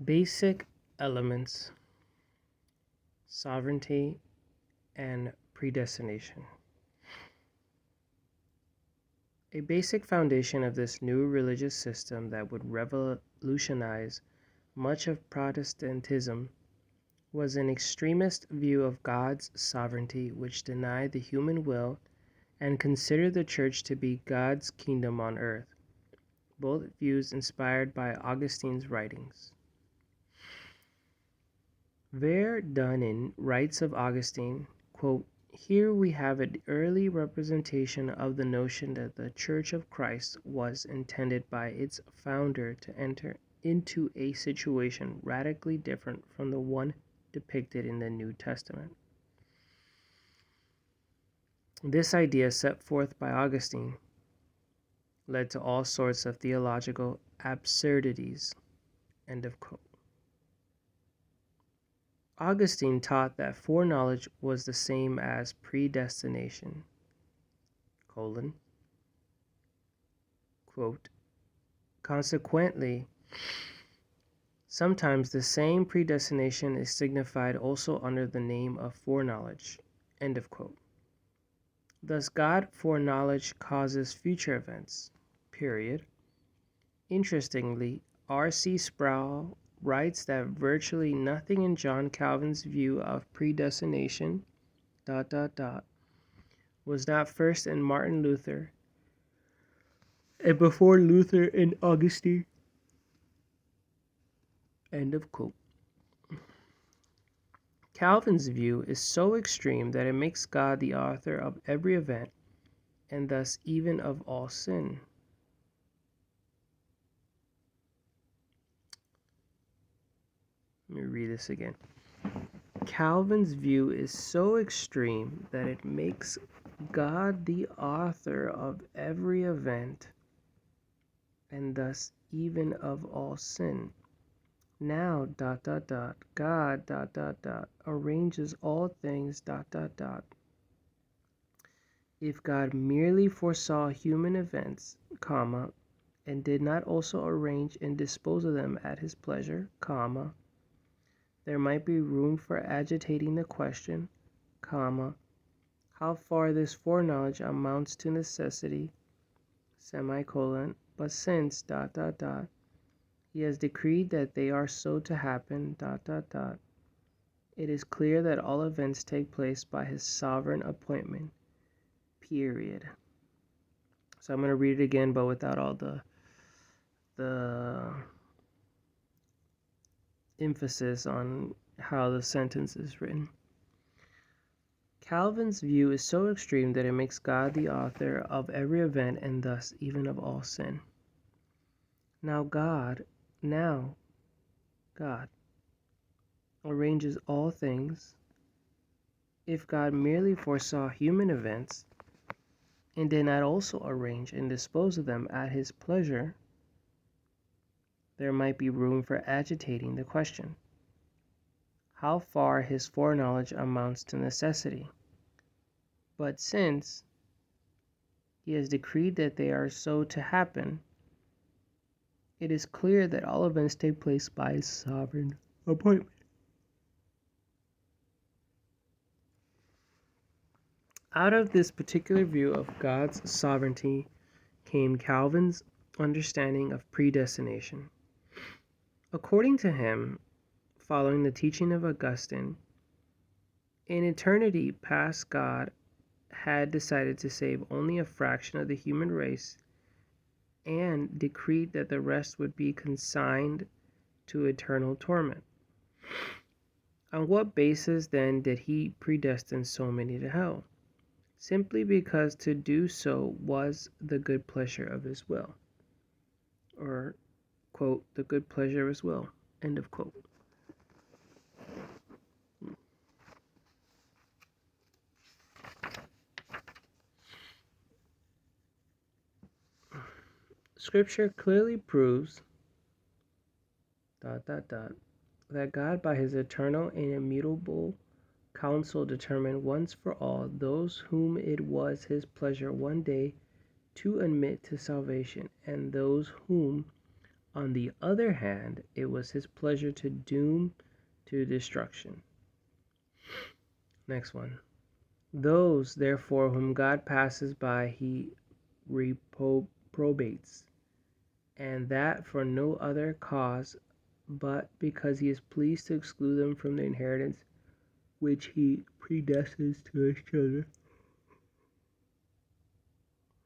Basic elements: sovereignty and predestination. A basic foundation of this new religious system that would revolutionize much of Protestantism was an extremist view of God's sovereignty which denied the human will and considered the church to be God's kingdom on earth, both views inspired by Augustine's writings. Verdun writes of Augustine, quote, "Here we have an early representation of the notion that the Church of Christ was intended by its founder to enter into a situation radically different from the one depicted in the New Testament." This idea set forth by Augustine led to all sorts of theological absurdities. End of quote. Augustine taught that foreknowledge was the same as predestination, quote, "Consequently, sometimes the same predestination is signified also under the name of foreknowledge." End of quote. Thus, God foreknowledge causes future events, period. Interestingly, R.C. Sproul writes that virtually nothing in John Calvin's view of predestination was not first in Martin Luther and before Luther in Augustine. End of quote. Calvin's view is so extreme that it makes God the author of every event and thus even of all sin. Let me read this again. Calvin's view is so extreme that it makes God the author of every event and thus even of all sin. Now, God, arranges all things, If God merely foresaw human events, and did not also arrange and dispose of them at his pleasure, there might be room for agitating the question, how far this foreknowledge amounts to necessity, but since, he has decreed that they are so to happen, it is clear that all events take place by his sovereign appointment, period. So I'm going to read it again, but without all the emphasis on how the sentence is written. Calvin's view is so extreme that it makes God the author of every event and thus even of all sin. Now God arranges all things. If God merely foresaw human events and did not also arrange and dispose of them at his pleasure, there might be room for agitating the question, how far his foreknowledge amounts to necessity. But since he has decreed that they are so to happen, it is clear that all events take place by his sovereign appointment. Out of this particular view of God's sovereignty came Calvin's understanding of predestination. According to him, following the teaching of Augustine, in eternity past, God had decided to save only a fraction of the human race and decreed that the rest would be consigned to eternal torment. On what basis then did he predestine so many to hell? Simply because to do so was the good pleasure of his will. Or, quote, the good pleasure of his will, end of quote. Scripture clearly proves that God by his eternal and immutable counsel determined once for all those whom it was his pleasure one day to admit to salvation, and those whom On the other hand, it was his pleasure to doom to destruction. Next one. Those, therefore, whom God passes by, he reprobates, and that for no other cause but because he is pleased to exclude them from the inheritance which he predestines to his children.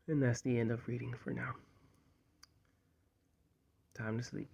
And that's the end of reading for now. Time to sleep.